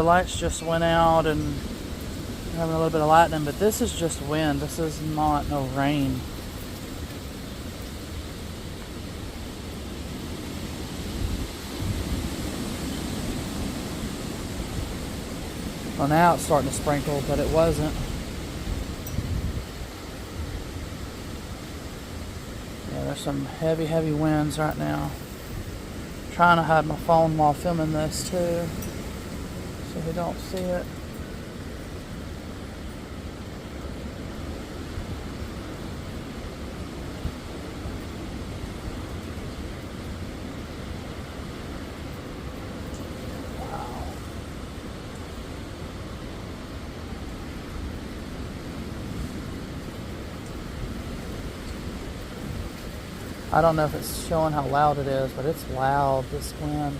the lights just went out and we're having a little bit of lightning, but this is just wind. This is not no rain. Well, now it's starting to sprinkle, but it wasn't. Yeah, there's some heavy, heavy winds right now. I'm trying to hide my phone while filming this too, so we don't see it. I don't know if it's showing how loud it is, but it's loud, this wind.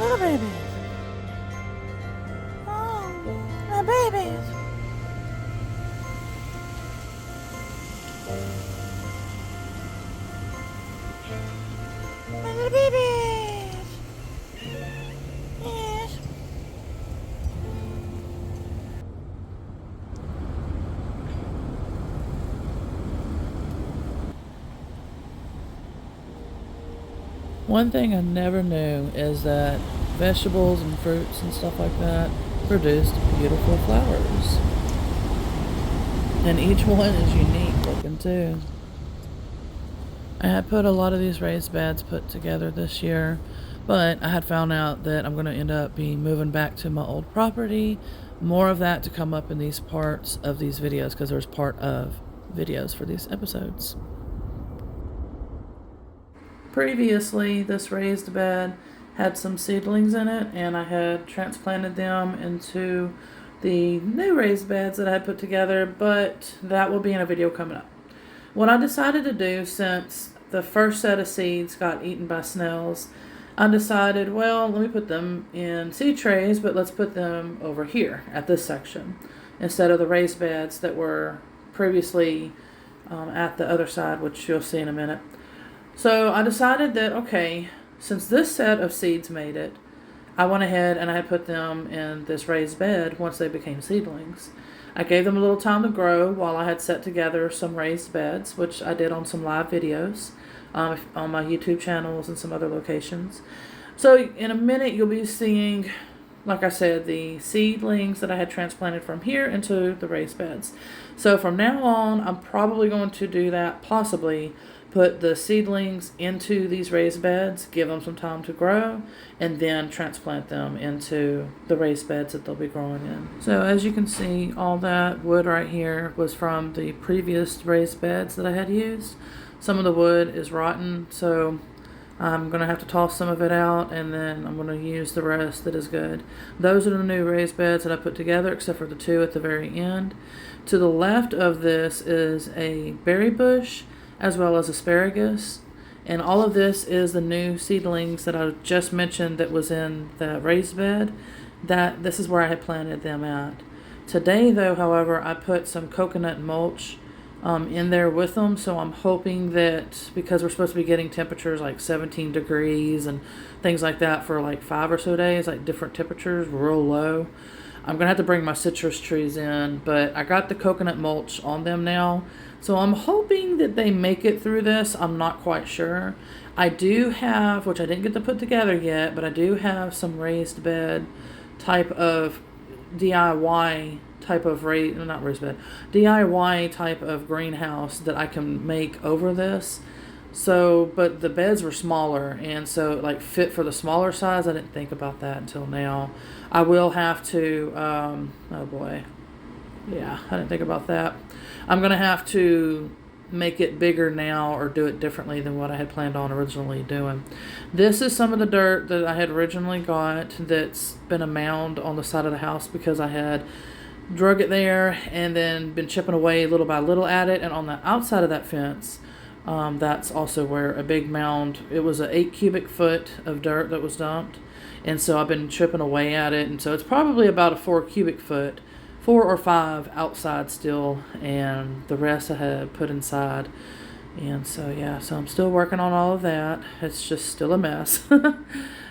Little babies. Oh, my babies. My little babies. Yes. One thing I never knew is that vegetables and fruits and stuff like that produced beautiful flowers. And each one is unique looking too. I had put a lot of these raised beds put together this year, but I had found out that I'm going to end up moving back to my old property. More of that to come up in these parts of these videos, because there's part of videos for these episodes. Previously, this raised bed had some seedlings in it, and I had transplanted them into the new raised beds that I had put together, but that will be in a video coming up. What I decided to do, since the first set of seeds got eaten by snails, I decided, well, let me put them in seed trays, but let's put them over here at this section instead of the raised beds that were previously at the other side, which you'll see in a minute. So I decided that, okay, since this set of seeds made it, I went ahead and I had put them in this raised bed once they became seedlings. I gave them a little time to grow while I had set together some raised beds, which I did on some live videos on my YouTube channels and some other locations. So in a minute you'll be seeing, like I said, the seedlings that I had transplanted from here into the raised beds. So from now on, I'm probably going to do that, possibly put the seedlings into these raised beds, give them some time to grow, and then transplant them into the raised beds that they'll be growing in. So as you can see, all that wood right here was from the previous raised beds that I had used. Some of the wood is rotten, so I'm going to have to toss some of it out, and then I'm going to use the rest that is good. Those are the new raised beds that I put together, except for the two at the very end. To the left of this is a berry bush, as well as asparagus. And all of this is the new seedlings that I just mentioned that was in the raised bed. This is where I had planted them at. Today, though, however, I put some coconut mulch in there with them, so I'm hoping that, because we're supposed to be getting temperatures like 17 degrees and things like that for like 5 or so days, like different temperatures, real low, I'm gonna have to bring my citrus trees in, but I got the coconut mulch on them now, so I'm hoping that they make it through this. I'm not quite sure. I do have, which I didn't get to put together yet, but I do have some raised bed type of DIY type of DIY type of greenhouse that I can make over this. So, but the beds were smaller, and so like fit for the smaller size. I didn't think about that until now. I will have to, oh boy. Yeah, I didn't think about that. I'm going to have to make it bigger now or do it differently than what I had planned on originally doing. This is some of the dirt that I had originally got that's been a mound on the side of the house because I had drug it there and then been chipping away little by little at it. And on the outside of that fence, that's also where a big mound, it was an 8 cubic foot of dirt that was dumped. And so I've been chipping away at it. And so it's probably about a 4 cubic foot, 4 or 5 outside still, and the rest I had put inside. And so, yeah, so I'm still working on all of that. It's just still a mess.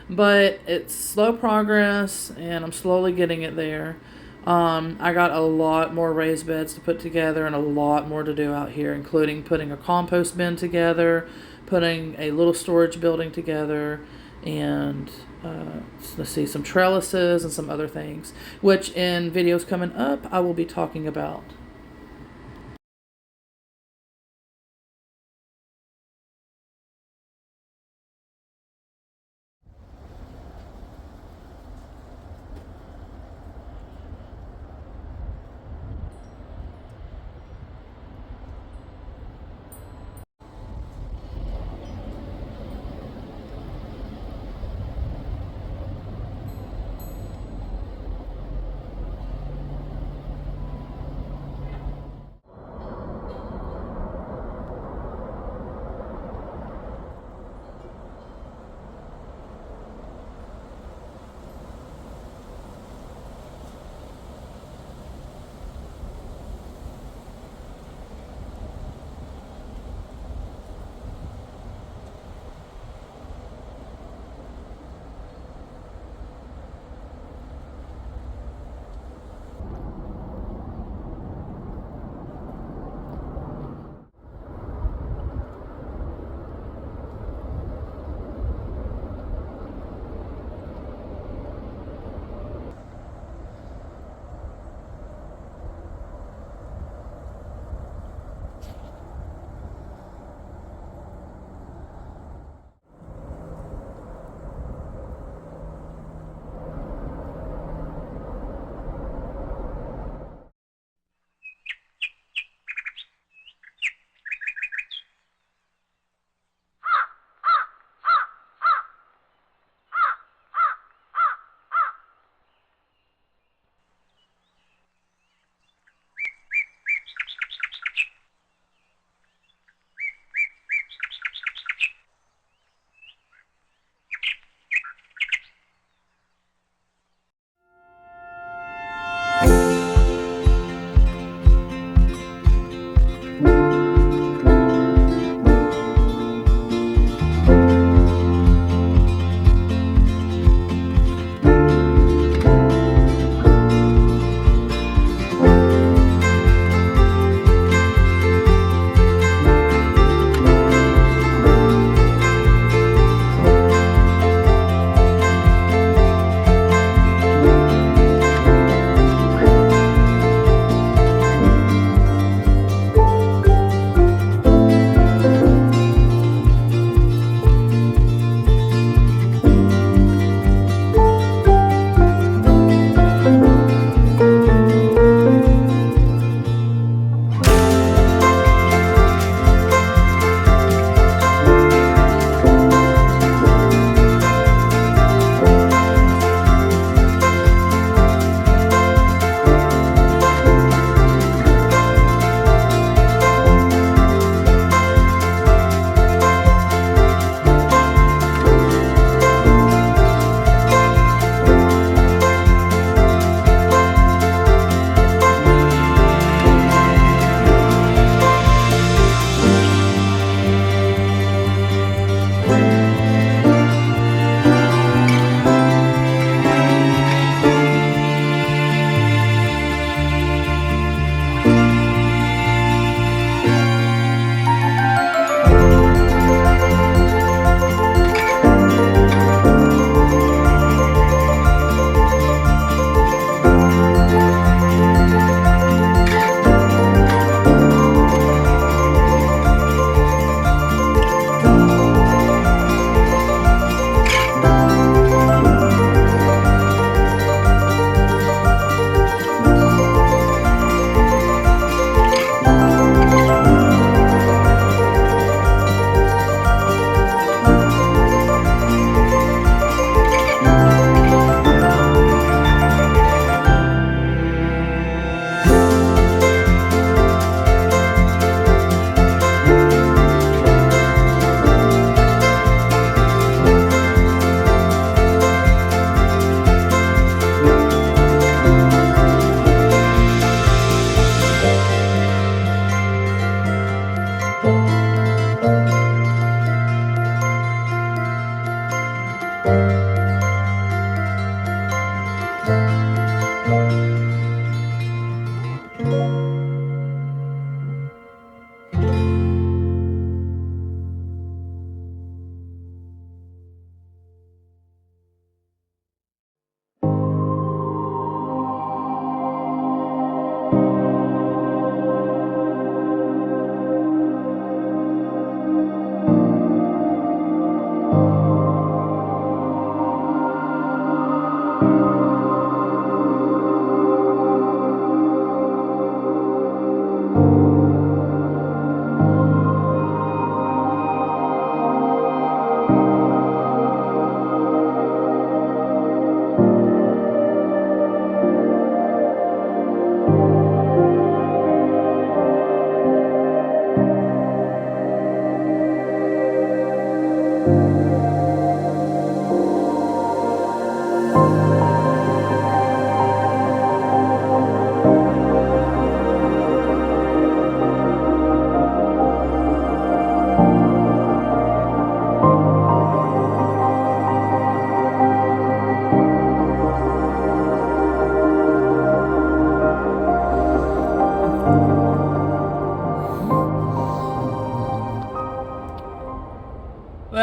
But it's slow progress, and I'm slowly getting it there. I got a lot more raised beds to put together and a lot more to do out here, including putting a compost bin together, putting a little storage building together, and let's see, some trellises and some other things, which in videos coming up I will be talking about.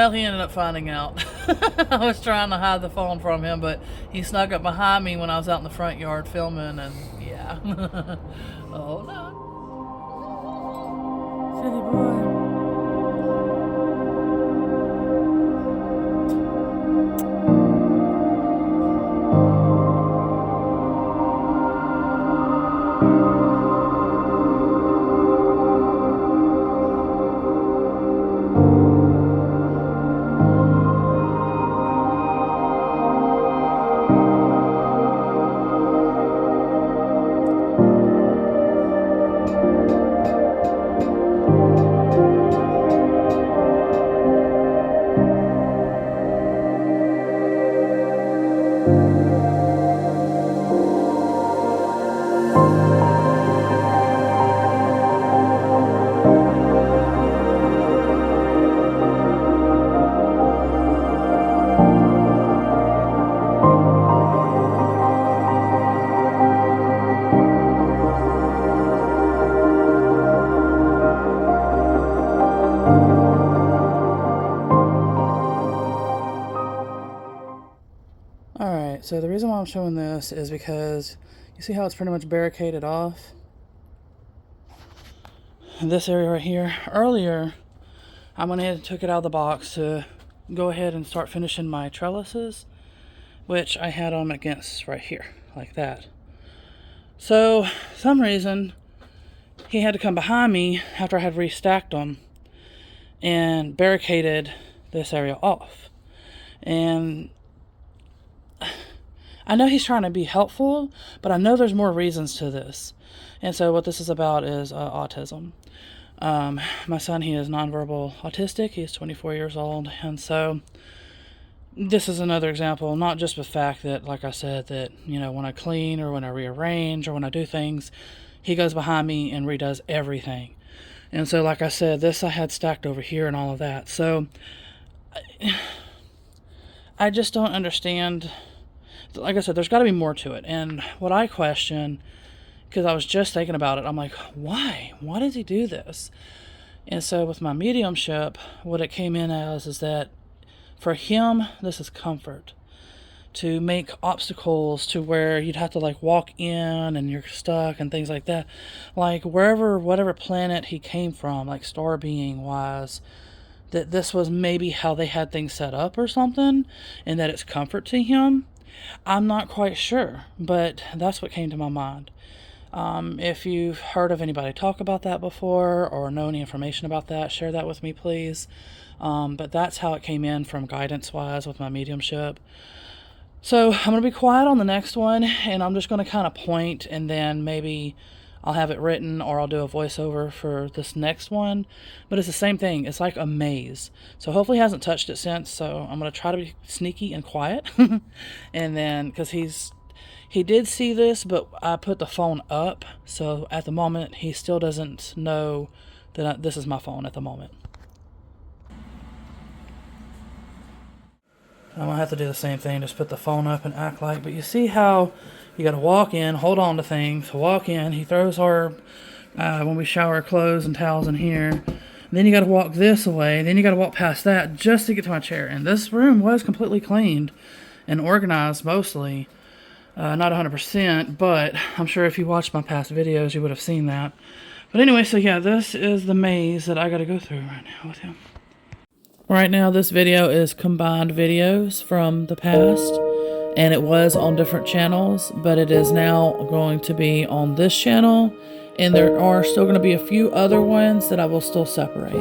Well, he ended up finding out. I was trying to hide the phone from him, but he snuck up behind me when I was out in the front yard filming, and yeah. Oh no. Silly boy. Alright, so the reason why I'm showing this is because you see how it's pretty much barricaded off? And this area right here. Earlier, I went ahead and took it out of the box to go ahead and start finishing my trellises, which I had them against right here, like that. So, for some reason, he had to come behind me after I had restacked them and barricaded this area off. And I know he's trying to be helpful, but I know there's more reasons to this. And so what this is about is autism. My son, he is nonverbal autistic. He is 24 years old. And so this is another example, not just the fact that, like I said, that, you know, when I clean or when I rearrange or when I do things, he goes behind me and redoes everything. And so, like I said, this I had stacked over here and all of that. So I just don't understand. Like I said, there's got to be more to it. And what I question, because I was just thinking about it, I'm like, why? Why does he do this? And so with my mediumship, what it came in as is that for him, this is comfort. To make obstacles to where you'd have to like walk in and you're stuck and things like that. Like whatever planet he came from, like star being wise, that this was maybe how they had things set up or something, and that it's comfort to him. I'm not quite sure, but that's what came to my mind. If you've heard of anybody talk about that before or know any information about that, share that with me, please. But that's how it came in from guidance-wise with my mediumship. So I'm going to be quiet on the next one, and I'm just going to kind of point, and then maybe I'll have it written or I'll do a voiceover for this next one. But it's the same thing. It's like a maze. So hopefully he hasn't touched it since, so I'm going to try to be sneaky and quiet. And then, because he did see this, but I put the phone up, so at the moment he still doesn't know that this is my phone at the moment. I'm going to have to do the same thing, just put the phone up and act like, but you see how you got to walk in, hold on to things, walk in, he throws our, when we shower clothes and towels in here, and then you got to walk this away, then you got to walk past that just to get to my chair. And this room was completely cleaned and organized mostly, not 100%, but I'm sure if you watched my past videos, you would have seen that. But anyway, so yeah, this is the maze that I got to go through right now with him. Right now, this video is combined videos from the past, and it was on different channels, but it is now going to be on this channel, and there are still going to be a few other ones that I will still separate,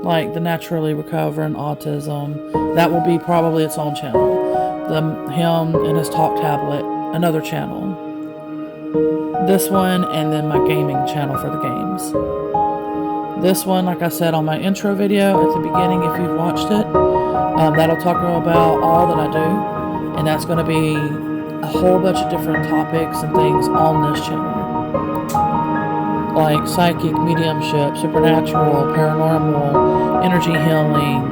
like the Naturally Recovering Autism. That will be probably its own channel. Him and his talk tablet, another channel. This one, and then my gaming channel for the games. This one, like I said on my intro video at the beginning, if you've watched it, that'll talk about all that I do, and that's going to be a whole bunch of different topics and things on this channel, like psychic, mediumship, supernatural, paranormal, energy healing,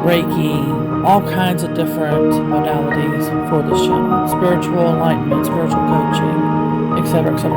Reiki, all kinds of different modalities for this channel, spiritual enlightenment, spiritual coaching, etc., etc.